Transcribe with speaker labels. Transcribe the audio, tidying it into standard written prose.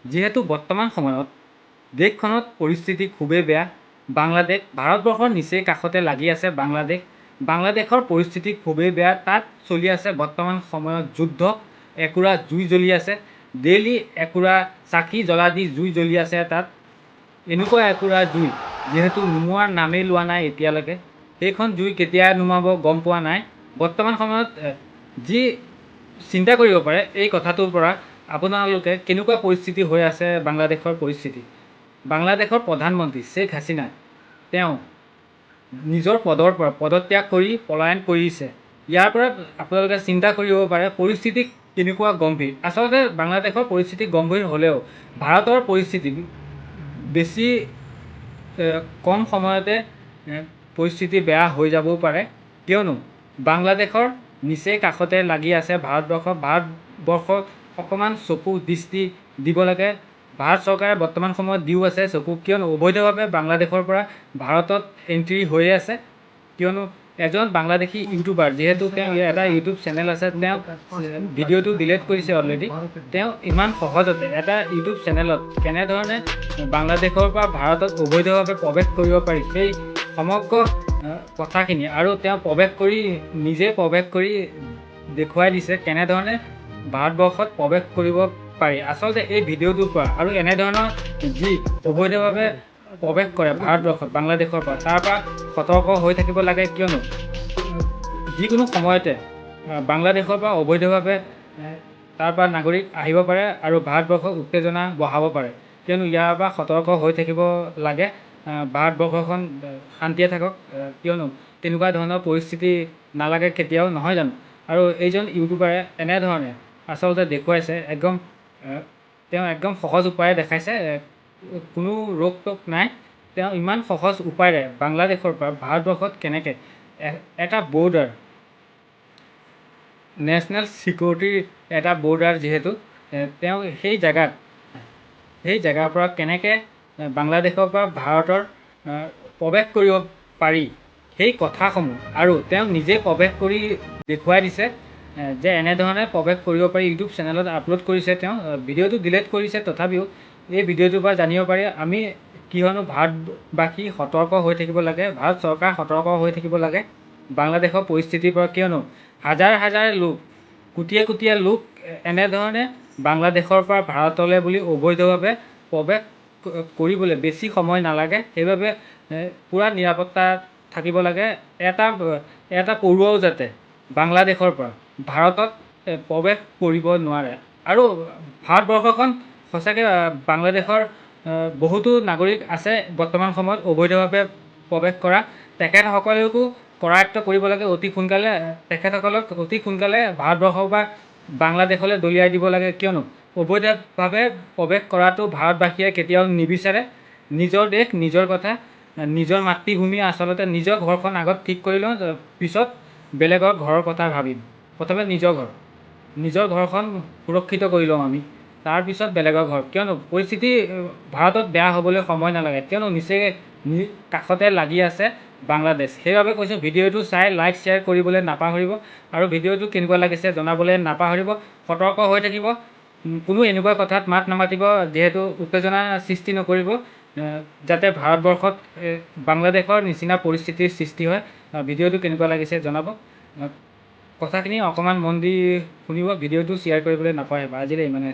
Speaker 1: যিহেতু বৰ্তমান সময়ত দেশখনত পৰিস্থিতি খুবেই বেয়া। ভাৰতবৰ্ষৰ নিচেই কাষতে লাগি আছে বাংলাদেশৰ পৰিস্থিতি খুবেই বেয়া। তাত চলি আছে বৰ্তমান সময়ত যুদ্ধ। একুৰা জুই জ্বলি আছে। ডেইলি একুৰা চাকি জ্বলা দি জুই জ্বলি আছে তাত। এনেকুৱা একুৰা জুই যিহেতু নুমুৱাৰ নামেই লোৱা নাই এতিয়ালৈকে। সেইখন জুই কেতিয়া নুমাব গম পোৱা নাই। বৰ্তমান সময়ত যি চিন্তা কৰিব পাৰে এই কথাটোৰ পৰা আপোনালোকে কেনেকুৱা পৰিস্থিতি হৈ আছে বাংলাদেশৰ পৰিস্থিতি। বাংলাদেশৰ প্ৰধানমন্ত্ৰী শ্বেখ হাছিনা তেওঁ নিজৰ পদৰ পৰা পদত্যাগ কৰি পলায়ন কৰিছে। ইয়াৰ পৰা আপোনালোকে চিন্তা কৰিব পাৰে পৰিস্থিতি কেনেকুৱা গম্ভীৰ। আচলতে বাংলাদেশৰ পৰিস্থিতি গম্ভীৰ হ'লেও ভাৰতৰ পৰিস্থিতি বেছি কম সময়তে পৰিস্থিতি বেয়া হৈ যাবও পাৰে। কিয়নো বাংলাদেশৰ নিচেই কাষতে লাগি আছে ভাৰতবৰ্ষক অকণমান চকু দৃষ্টি দিব লাগে। ভাৰত চৰকাৰে বৰ্তমান সময়ত দিও আছে চকু। কিয়নো অবৈধভাৱে বাংলাদেশৰ পৰা ভাৰতত এণ্ট্ৰি হৈ আছে। কিয়নো এজন বাংলাদেশী ইউটিউবাৰ, যিহেতু তেওঁ এটা ইউটিউব চেনেল আছে, তেওঁ ভিডিঅ'টো ডিলিট কৰিছে অলৰেডি। তেওঁ ইমান সহজতে এটা ইউটিউব চেনেলত কেনেধৰণে বাংলাদেশৰ পৰা ভাৰতত অবৈধভাৱে প্ৰৱেশ কৰিব পাৰি সেই সমগ্ৰ কথাখিনি আৰু তেওঁ নিজে প্ৰৱেশ কৰি দেখুৱাই দিছে কেনেধৰণে ভাৰতবৰ্ষত প্ৰৱেশ কৰিব পাৰি। আচলতে এই ভিডিঅ'টোৰ পৰা আৰু এনেধৰণৰ যি অবৈধভাৱে প্ৰৱেশ কৰে ভাৰতবৰ্ষত বাংলাদেশৰ পৰা, তাৰ পৰা সতৰ্ক হৈ থাকিব লাগে। কিয়নো যিকোনো সময়তে বাংলাদেশৰ পৰা অবৈধভাৱে তাৰ পৰা নাগৰিক আহিব পাৰে আৰু ভাৰতবৰ্ষক উত্তেজনা বঢ়াব পাৰে। কিয়নো ইয়াৰ পৰা সতৰ্ক হৈ থাকিব লাগে। ভাৰতবৰ্ষখন শান্তিয়ে থাকক। কিয়নো তেনেকুৱা ধৰণৰ পৰিস্থিতি নালাগে কেতিয়াও, নহয় জানো। আৰু এইজন ইউটিউবাৰে এনেধৰণে আচলতে দেখুৱাইছে তেওঁ একদম সহজ উপায়েৰে দেখাইছে। কোনো ৰোক টোক নাই। তেওঁ ইমান সহজ উপায়েৰে বাংলাদেশৰ পৰা ভাৰতবৰ্ষত কেনেকৈ এটা বৰ্ডাৰ, নেশ্যনেল ছিকিউৰিটিৰ এটা বৰ্ডাৰ, যিহেতু তেওঁ সেই জেগাৰ পৰা কেনেকৈ বাংলাদেশৰ পৰা ভাৰতৰ প্ৰৱেশ কৰিব পাৰি সেই কথাসমূহ আৰু তেওঁ নিজে প্ৰৱেশ কৰি দেখুৱাই দিছে যে এনেধৰণে প্ৰৱেশ কৰিব পাৰি। ইউটিউব চেনেলত আপলোড কৰিছে। তেওঁ ভিডিঅ'টো ডিলিট কৰিছে, তথাপিও এই ভিডিঅ'টোৰ পৰা জানিব পাৰি আমি কিয়নো ভাৰতবাসী সতৰ্ক হৈ থাকিব লাগে, ভাৰত চৰকাৰ সতৰ্ক হৈ থাকিব লাগে বাংলাদেশৰ পৰিস্থিতিৰ পৰা। কিয়নো হাজাৰ লোক, কোটিয়ে লোক এনেধৰণে বাংলাদেশৰ পৰা ভাৰতলৈ বুলি অবৈধভাৱে প্ৰৱেশ কৰিবলৈ বেছি সময় নালাগে। সেইবাবে পূৰা নিৰাপত্তা থাকিব লাগে। এটা পৰুৱাও যাতে বাংলাদেশৰ পৰা ভাৰতত প্ৰৱেশ কৰিব নোৱাৰে। আৰু ভাৰতবৰ্ষখন সঁচাকৈ বাংলাদেশৰ বহুতো নাগৰিক আছে বৰ্তমান সময়ত অবৈধভাৱে প্ৰৱেশ কৰা। তেখেতসকলকো কৰায়ত্ব কৰিব লাগে অতি সোনকালে। তেখেতসকলক অতি সোনকালে ভাৰতবৰ্ষৰ পৰা বাংলাদেশলৈ দলিয়াই দিব লাগে। কিয়নো অবৈধভাৱে প্ৰৱেশ কৰাটো ভাৰতবাসীয়ে কেতিয়াও নিবিচাৰে। নিজৰ দেশ, নিজৰ কথা, নিজৰ মাতৃভূমি, আচলতে নিজৰ ঘৰখন আগত ঠিক কৰি লওঁ, পিছত বেলেগৰ ঘৰৰ কথা ভাবিম। প্ৰথমে নিজৰ ঘৰখন সুৰক্ষিত কৰি লওঁ আমি, তাৰপিছত বেলেগৰ ঘৰ। কিয়নো পৰিস্থিতি ভাৰতত বেয়া হ'বলৈ সময় নালাগে। কিয়নো নিচেই কাষতে লাগি আছে বাংলাদেশ। সেইবাবে কৈছোঁ ভিডিঅ'টো চাই লাইক শ্বেয়াৰ কৰিবলৈ নাপাহৰিব আৰু ভিডিঅ'টো কেনেকুৱা লাগিছে জনাবলৈ নাপাহৰিব। সতৰ্ক হৈ থাকিব। কোনো এনেকুৱা কথাত মাত নামাতিব যিহেতু উত্তেজনা সৃষ্টি নকৰিব, যাতে ভাৰতবৰ্ষত বাংলাদেশৰ নিচিনা পৰিস্থিতিৰ সৃষ্টি হয়। ভিডিঅ'টো কেনেকুৱা লাগিছে জনাব। কথাখিনি অকণমান মন দি শুনিব। ভিডিঅ'টো শ্বেয়াৰ কৰিবলৈ নাপাহৰিব। আজিলৈ ইমানেই।